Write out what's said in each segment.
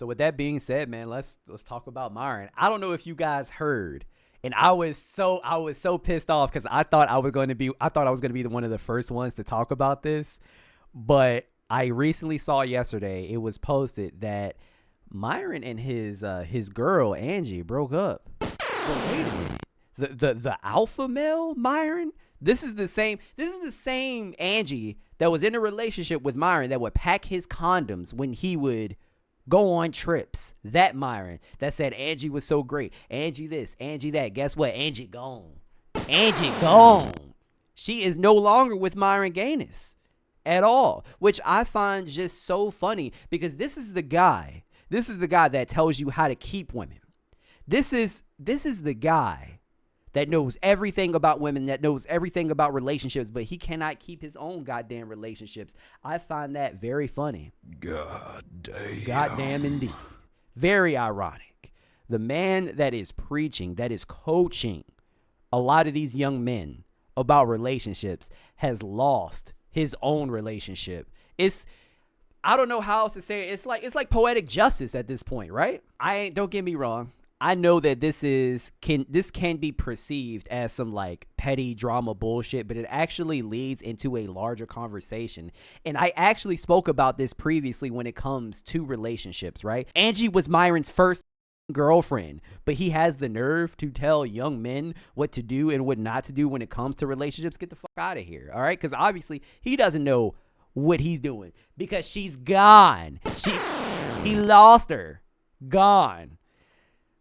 So with that being said, man, let's talk about Myron. I don't know if you guys heard, and I was so pissed off because I thought I was going to be one of the first ones to talk about this, but I recently saw yesterday it was posted that Myron and his girl Angie broke up. But wait a minute, the alpha male Myron. This is the same Angie that was in a relationship with Myron that would pack his condoms when he would go on trips. That Myron that said Angie was so great. Angie this, Angie that. Guess what? Angie gone. Angie gone. She is no longer with Myron Ganis at all, which I find just so funny because this is the guy that tells you how to keep women. This is the guy that knows everything about women, that knows everything about relationships, but he cannot keep his own goddamn relationships. I find that very funny. Goddamn indeed. Very ironic. The man that is preaching, that is coaching a lot of these young men about relationships has lost his own relationship. I don't know how else to say it. It's like poetic justice at this point, right? Don't get me wrong. I know that this can be perceived as some like petty drama bullshit, but it actually leads into a larger conversation. And I actually spoke about this previously when it comes to relationships, right? Angie was Myron's first girlfriend, but he has the nerve to tell young men what to do and what not to do when it comes to relationships. Get the fuck out of here, all right? Because obviously he doesn't know what he's doing because she's gone. He lost her. Gone.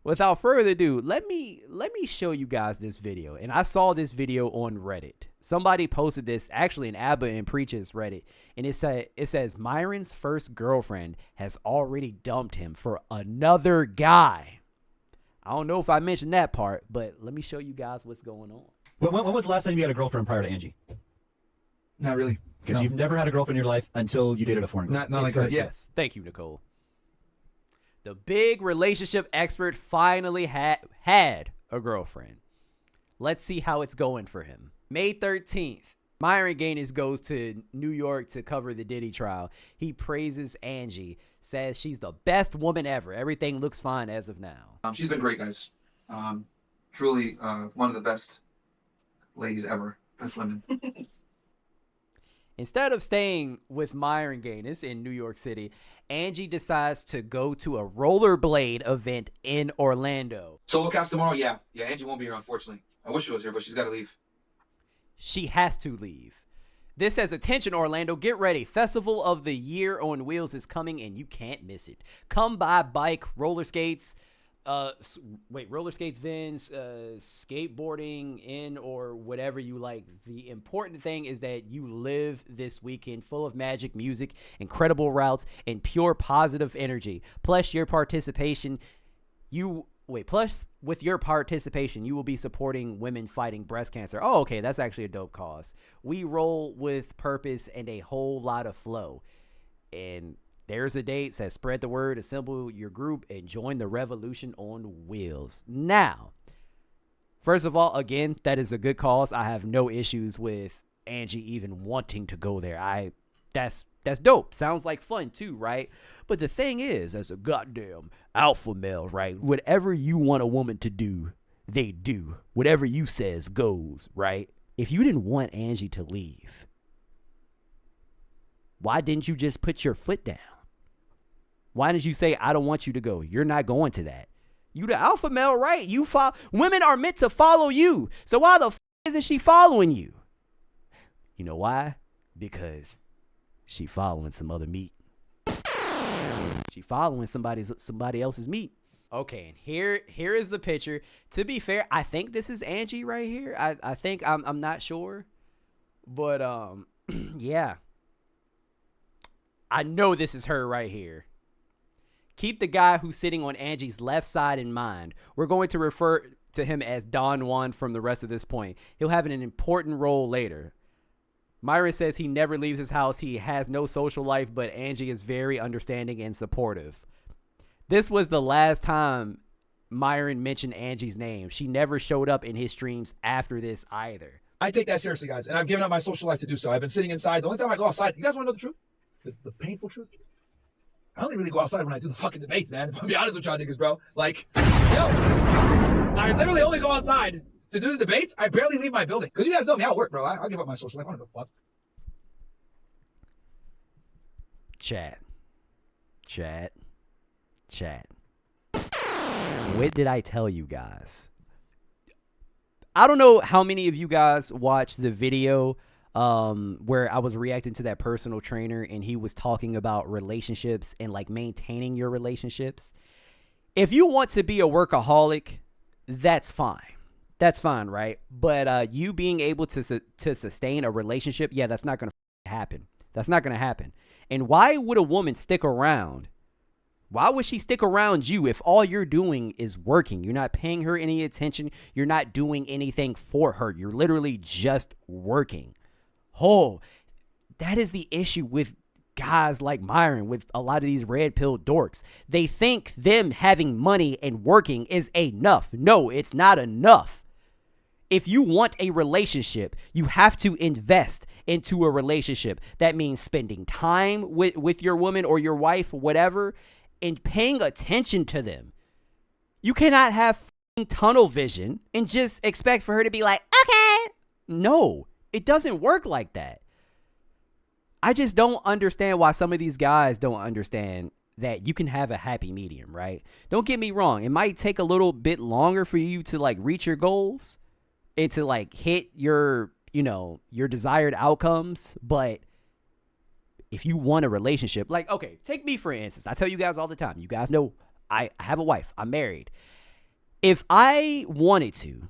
Without further ado, let me show you guys this video. And I saw this video on Reddit. Somebody posted this, actually in Abba and Preach's Reddit, and it says Myron's first girlfriend has already dumped him for another guy. I don't know if I mentioned that part, but let me show you guys what's going on. When was the last time you had a girlfriend prior to Angie? Not really. Because you've never had a girlfriend in your life until you dated a foreign girl. Not like that. Yes. Thank you, Nicole. The big relationship expert finally had a girlfriend. Let's see how it's going for him. May 13th, Myron Ganis goes to New York to cover the Diddy trial. He praises Angie, says she's the best woman ever. Everything looks fine as of now. She's been great, guys. Truly one of the best ladies ever. Best women. Instead of staying with Myron Ganis in New York City, Angie decides to go to a rollerblade event in Orlando. Solo cast tomorrow? Yeah, Angie won't be here, unfortunately. I wish she was here, but she's got to leave. She has to leave. This says, attention Orlando, get ready. Festival of the Year on Wheels is coming and you can't miss it. Come by bike, roller skates, Vins, skateboarding in or whatever you like. The important thing is that you live this weekend full of magic, music, incredible routes, and pure positive energy. Plus with your participation, you will be supporting women fighting breast cancer. Oh, okay, that's actually a dope cause. We roll with purpose and a whole lot of flow. And there's a date, says spread the word, assemble your group, and join the revolution on wheels. Now, first of all, again, that is a good cause. I have no issues with Angie even wanting to go there. That's dope. Sounds like fun too, right? But the thing is, as a goddamn alpha male, right? Whatever you want a woman to do, they do. Whatever you says goes, right? If you didn't want Angie to leave, why didn't you just put your foot down? Why didn't you say, I don't want you to go? You're not going to that. You the alpha male, right? Women are meant to follow you. So why the isn't she following you? You know why? Because she following some other meat. She following somebody else's meat. Okay, and here is the picture. To be fair, I think this is Angie right here. I think I'm not sure. But yeah. I know this is her right here. Keep the guy who's sitting on Angie's left side in mind. We're going to refer to him as Don Juan from the rest of this point. He'll have an important role later. Myron says he never leaves his house. He has no social life, but Angie is very understanding and supportive. This was the last time Myron mentioned Angie's name. She never showed up in his streams after this either. I take that seriously, guys, and I've given up my social life to do so. I've been sitting inside. The only time I go outside, you guys want to know the truth? The painful truth? I only really go outside when I do the fucking debates, man. If I'm be honest with y'all niggas, bro. Like, yo, I literally only go outside to do the debates. I barely leave my building. Because you guys know me, I work, bro. I'll give up my social life. I don't give a fuck. Chat. What did I tell you guys? I don't know how many of you guys watched the video where I was reacting to that personal trainer and he was talking about relationships and like maintaining your relationships. If you want to be a workaholic, that's fine. That's fine, right? But you being able to sustain a relationship, yeah, that's not going to happen. That's not going to happen. And why would a woman stick around? Why would she stick around you if all you're doing is working? You're not paying her any attention. You're not doing anything for her. You're literally just working. Oh, that is the issue with guys like Myron, with a lot of these red pill dorks. They think them having money and working is enough. No, it's not enough. If you want a relationship, you have to invest into a relationship. That means spending time with your woman or your wife, whatever, and paying attention to them. You cannot have tunnel vision and just expect for her to be like, okay. No, it doesn't work like that. I just don't understand why some of these guys don't understand that you can have a happy medium, right? Don't get me wrong. It might take a little bit longer for you to like reach your goals and to like hit your, your desired outcomes. But if you want a relationship, like, okay, take me for instance. I tell you guys all the time. You guys know I have a wife. I'm married. If I wanted to,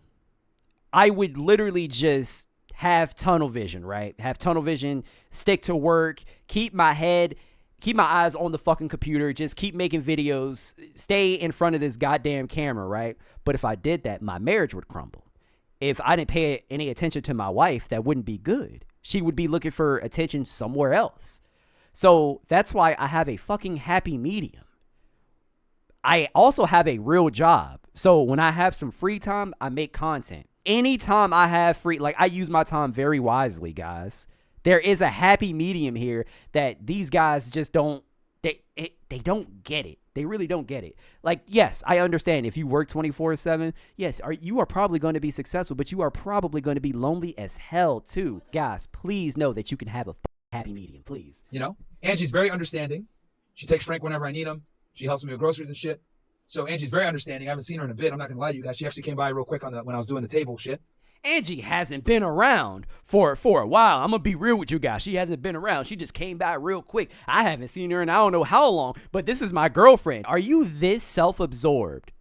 I would literally just have tunnel vision, right? Have tunnel vision, stick to work, keep my eyes on the fucking computer, just keep making videos, stay in front of this goddamn camera, right? But if I did that, my marriage would crumble. If I didn't pay any attention to my wife, that wouldn't be good. She would be looking for attention somewhere else. So that's why I have a fucking happy medium. I also have a real job. So when I have some free time, I make content. Anytime I have free, like I use my time very wisely, guys. There is a happy medium here that these guys just don't, they don't get it. They really don't get it. Like, yes, I understand if you work 24/7, yes, you are probably going to be successful, but you are probably going to be lonely as hell too. Guys, please know that you can have a happy medium, please. Angie's very understanding. She takes Frank whenever I need him. She helps me with groceries and shit. So Angie's very understanding. I haven't seen her in a bit. I'm not gonna lie to you guys. She actually came by real quick when I was doing the table shit. Angie hasn't been around for a while. I'm gonna be real with you guys. She hasn't been around. She just came by real quick. I haven't seen her in I don't know how long, but this is my girlfriend. Are you this self-absorbed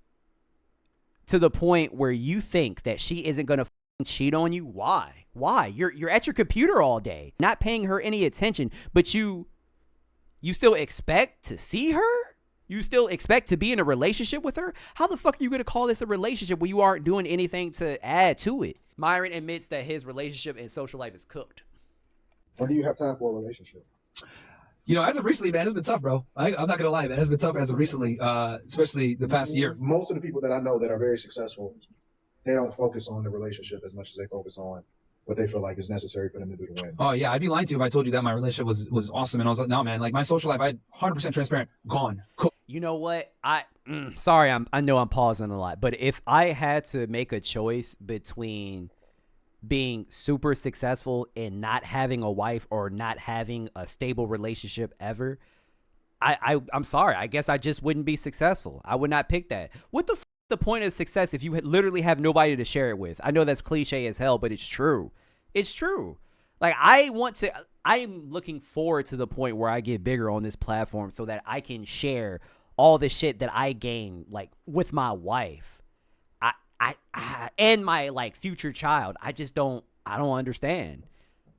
to the point where you think that she isn't gonna cheat on you? Why? You're at your computer all day, not paying her any attention, but you still expect to see her? You still expect to be in a relationship with her? How the fuck are you going to call this a relationship when you aren't doing anything to add to it? Myron admits that his relationship and social life is cooked. When do you have time for a relationship? As of recently, man, it's been tough, bro. I'm not going to lie, man. It's been tough as of recently, especially the past year. Most of the people that I know that are very successful, they don't focus on the relationship as much as they focus on what they feel like is necessary for them to do to win. Oh, yeah. I'd be lying to you if I told you that my relationship was awesome. And I was like, no, man, like my social life, I had 100% transparent, gone. Cool. You know what? Sorry, I know I'm pausing a lot, but if I had to make a choice between being super successful and not having a wife or not having a stable relationship ever, I'm sorry. I guess I just wouldn't be successful. I would not pick that. What the point of success if you literally have nobody to share it with? I know that's cliche as hell, but it's true. It's true. Like I'm looking forward to the point where I get bigger on this platform so that I can share all the shit that I gain, like with my wife, I and my like future child. I don't understand.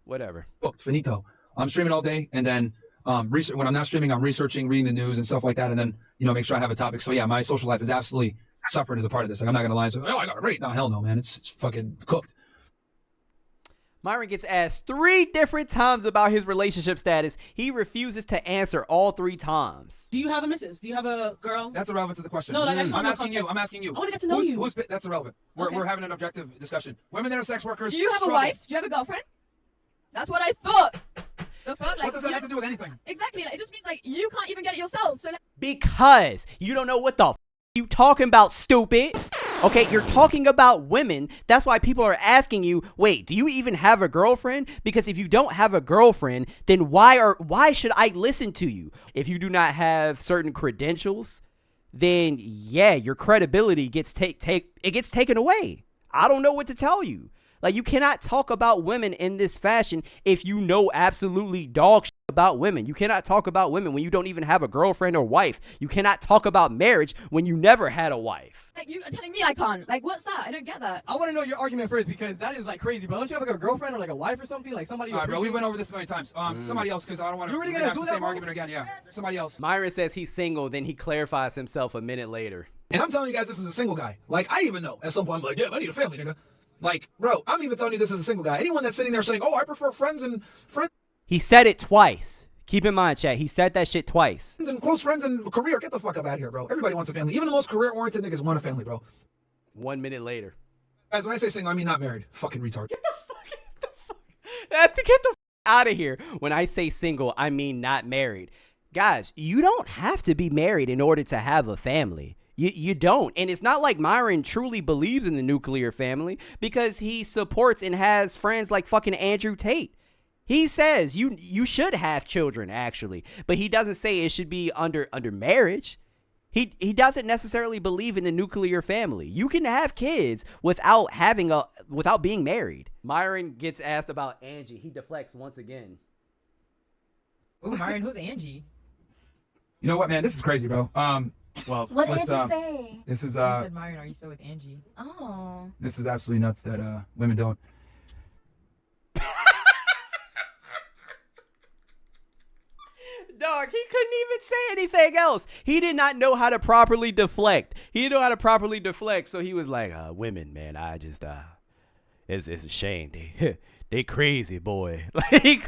Whatever. Finito. I'm streaming all day, and then when I'm not streaming, I'm researching, reading the news and stuff like that, and then make sure I have a topic. So yeah, my social life is absolutely suffered as a part of this. Like I'm not gonna lie. So I got it right. No, hell no, man. It's fucking cooked. Myron gets asked 3 different times about his relationship status. He refuses to answer all 3 times. Do you have a missus? Do you have a girl? That's irrelevant to the question. No, like, I'm asking you. I'm asking you. I want to get to know you. That's irrelevant. We're having an objective discussion. Women that are sex workers. Do you have a wife? Do you have a girlfriend? That's what I thought. The fuck? Like, What does that have to do with anything? Exactly. Like, it just means like you can't even get it yourself. So like, Because you don't know what the you talking about, stupid. Okay, you're talking about women. That's why people are asking you, wait, do you even have a girlfriend? Because if you don't have a girlfriend, then why should I listen to you? If you do not have certain credentials, then yeah, your credibility gets taken away. I don't know what to tell you. Like, you cannot talk about women in this fashion if you know absolutely dog shit about women. You cannot talk about women when you don't even have a girlfriend or wife. You cannot talk about marriage when you never had a wife. like you are telling me I can't. Like, what's that? I don't get that. I want to know your argument first because that is like crazy, bro. Don't you have like a girlfriend or like a wife or something? Like somebody. All right, bro. We went over this many times. Somebody else, because I don't want to. You really gonna have do the that, same bro? argument again? Yeah. Somebody else. Myron says he's single, then he clarifies himself a minute later. And I'm telling you guys, this is a single guy. Like, I even know at some point, I'm like, yeah, I need a family, nigga. Like, bro, I'm even telling you this as a single guy. Anyone that's sitting there saying, oh, I prefer friends and He said it twice. Keep in mind, chat, he said that shit twice. close friends and career. Get the fuck up out of here, bro. Everybody wants a family. Even the most career-oriented niggas want a family, bro. 1 minute later. Guys, when I say single, I mean not married. Fucking retard. Get the fuck out of here. When I say single, I mean not married. Guys, you don't have to be married in order to have a family. You don't. And it's not like Myron truly believes in the nuclear family because he supports and has friends like fucking Andrew Tate. He says you should have children, actually, but he doesn't say it should be under marriage. He doesn't necessarily believe in the nuclear family. You can have kids without being married. Myron gets asked about Angie. He deflects once again. Oh, Myron, who's Angie? You know what, man? This is crazy, bro. Well, What did Angie say? This is You said, Myron, are you still with Angie? Oh. this is absolutely nuts that women don't. Dog, he couldn't even say anything else. He did not know how to properly deflect. He didn't know how to properly deflect, so he was like, women, man, I just, it's a shame. They crazy, boy. Like,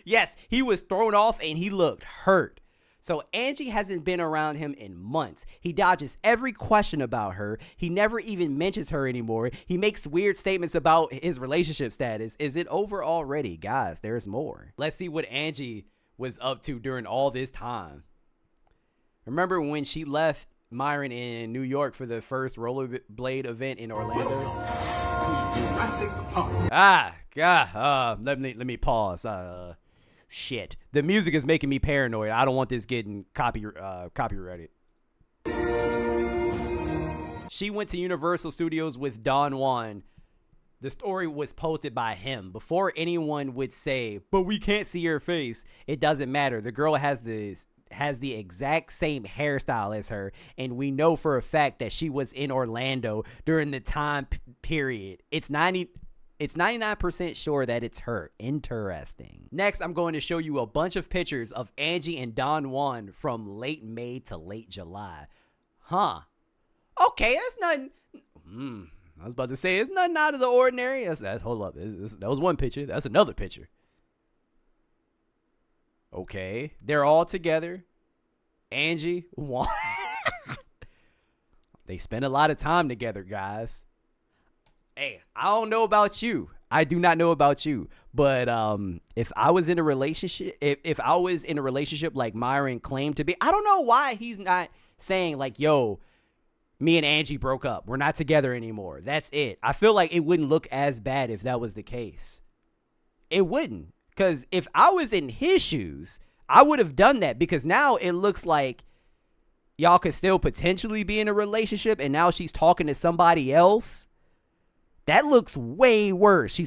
yes, he was thrown off and he looked hurt. So Angie hasn't been around him in months. He dodges every question about her. He never even mentions her anymore. He makes weird statements about his relationship status. Is it over already? Guys, there's more. Let's see what Angie was up to during all this time. Remember when she left Myron in New York for the first rollerblade event in Orlando? Let me pause. Shit. The music is making me paranoid. I don't want this getting copyrighted. She went to Universal Studios with Don Juan. The story was posted by him. Before anyone would say, but we can't see her face, it doesn't matter. The girl has the exact same hairstyle as her, and we know for a fact that she was in Orlando during the time period. It's 99% sure that it's her. Interesting. Next, I'm going to show you a bunch of pictures of Angie and Don Juan from late May to late July. Huh. Okay, that's nothing. I was about to say, it's nothing out of the ordinary. Hold up. That was one picture. That's another picture. Okay. They're all together. Angie, Juan. They spend a lot of time together, guys. Hey, I don't know about you. I do not know about you. But if I was in a relationship, if I was in a relationship like Myron claimed to be, I don't know why he's not saying like, yo, me and Angie broke up. We're not together anymore. That's it. I feel like it wouldn't look as bad if that was the case. It wouldn't. Because if I was in his shoes, I would have done that, because now it looks like y'all could still potentially be in a relationship and now she's talking to somebody else. That looks way worse.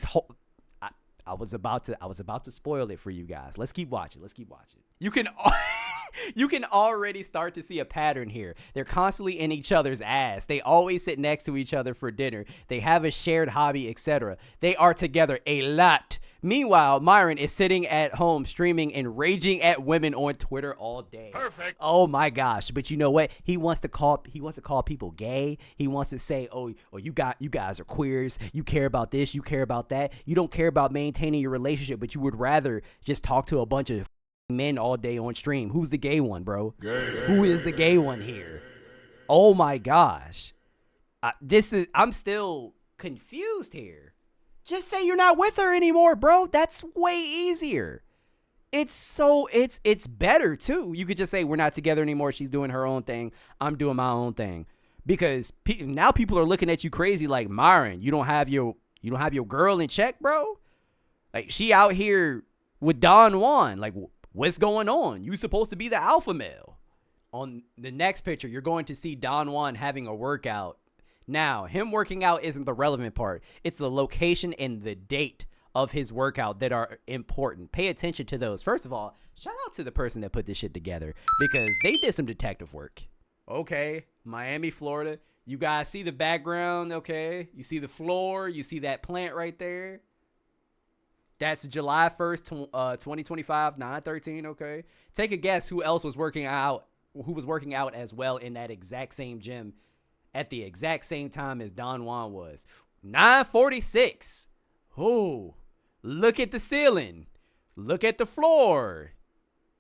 I was about to spoil it for you guys. Let's keep watching. You can already start to see a pattern here. They're constantly in each other's ass. They always sit next to each other for dinner. They have a shared hobby, etc. They are together a lot. Meanwhile, Myron is sitting at home streaming and raging at women on Twitter all day. Perfect. Oh my gosh. But you know what? He wants to call people gay. He wants to say, oh, you guys are queers. You care about this, you care about that. You don't care about maintaining your relationship, but you would rather just talk to a bunch of men all day on stream. Who's the gay one, bro? Gay. Who is the gay one here? Oh my gosh. I'm still confused here. Just say you're not with her anymore, bro. That's way easier. It's better too. You could just say we're not together anymore. She's doing her own thing. I'm doing my own thing. Because now people are looking at you crazy like, Myron, you don't have your girl in check, bro. Like, she out here with Don Juan. Like, what's going on? You supposed to be the alpha male. On the next picture, you're going to see Don Juan having a workout. Now, him working out isn't the relevant part. It's the location and the date of his workout that are important. Pay attention to those. First of all, shout out to the person that put this shit together because they did some detective work. Okay, Miami, Florida. You guys see the background, okay? You see the floor. You see that plant right there. That's July 1st, 2025, 9/13, okay? Take a guess who else was working out, who was working out as well in that exact same gym at the exact same time as Don Juan was. 9:46. Oh, look at the ceiling. Look at the floor.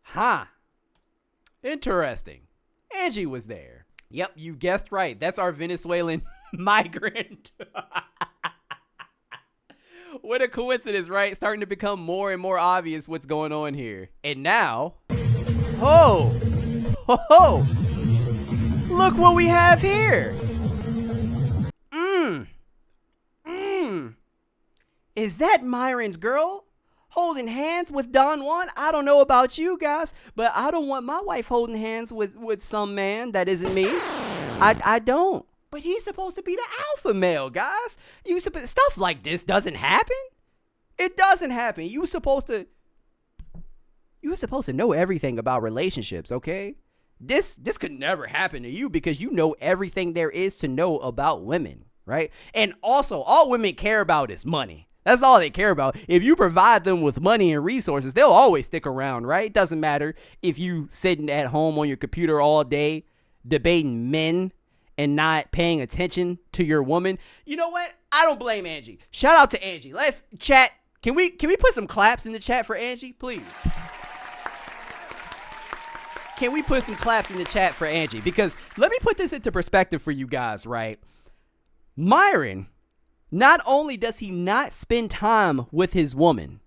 Huh. Interesting. Angie was there. Yep, you guessed right. That's our Venezuelan migrant. What a coincidence, right? Starting to become more and more obvious what's going on here. And now, oh, look what we have here. Is that Myron's girl holding hands with Don Juan? I don't know about you guys, but I don't want my wife holding hands with some man that isn't me. I don't. But he's supposed to be the alpha male, guys. Stuff like this doesn't happen. It doesn't happen. You're supposed to know everything about relationships, okay? This could never happen to you because you know everything there is to know about women, right? And also, all women care about is money. That's all they care about. If you provide them with money and resources, they'll always stick around, right? It doesn't matter if you sitting at home on your computer all day debating men and not paying attention to your woman. You know what? I don't blame Angie. Shout out to Angie. Let's chat. Can we put some claps in the chat for Angie, please? Can we put some claps in the chat for Angie? Because let me put this into perspective for you guys, right? Myron, not only does he not spend time with his woman,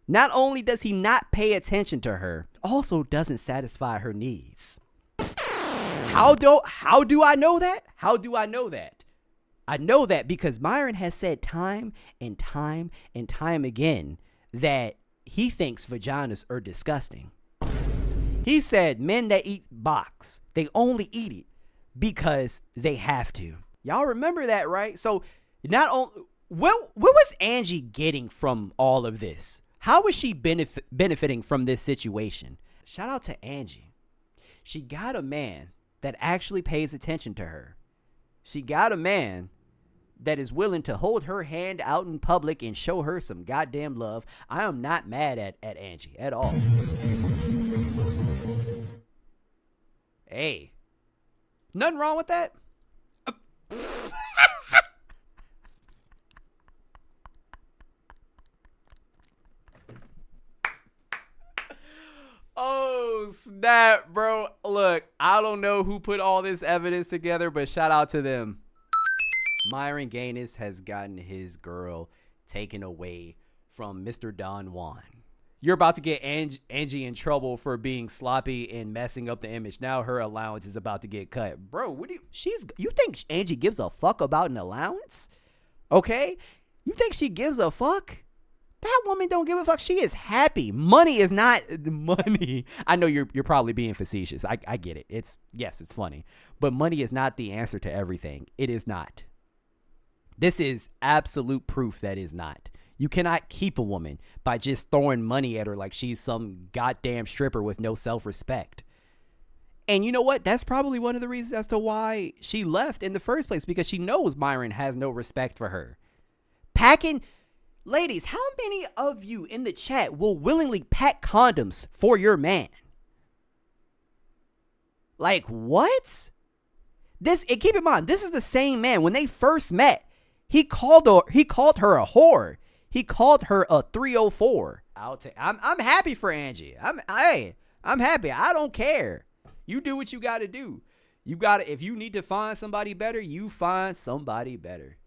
not only does he not pay attention to her, also doesn't satisfy her needs. How do I know that? How do I know that? I know that because Myron has said time and time and time again that he thinks vaginas are disgusting. He said men that eat box, they only eat it because they have to. Y'all remember that, right? So not only what was Angie getting from all of this? How was she benefiting from this situation? Shout out to Angie. She got a man that actually pays attention to her. She got a man that is willing to hold her hand out in public and show her some goddamn love. I am not mad at Angie at all. Hey, nothing wrong with that. Oh, snap, bro. Look, I don't know who put all this evidence together, but shout out to them. Myron Ganis has gotten his girl taken away from Mr. Don Juan. You're about to get Angie in trouble for being sloppy and messing up the image. Now her allowance is about to get cut. Bro, you think Angie gives a fuck about an allowance? Okay? You think she gives a fuck? That woman don't give a fuck. She is happy. Money is not money. I know you're probably being facetious. I get it. It's funny. But money is not the answer to everything. It is not. This is absolute proof that is not. You cannot keep a woman by just throwing money at her like she's some goddamn stripper with no self-respect. And you know what? That's probably one of the reasons as to why she left in the first place, because she knows Myron has no respect for her. Ladies, how many of you in the chat will willingly pack condoms for your man? Like, what? Keep in mind, this is the same man. When they first met, he called her a whore. He called her a 304. I'm happy for Angie. I'm happy. I don't care. You do what you got to do. If you need to find somebody better, you find somebody better.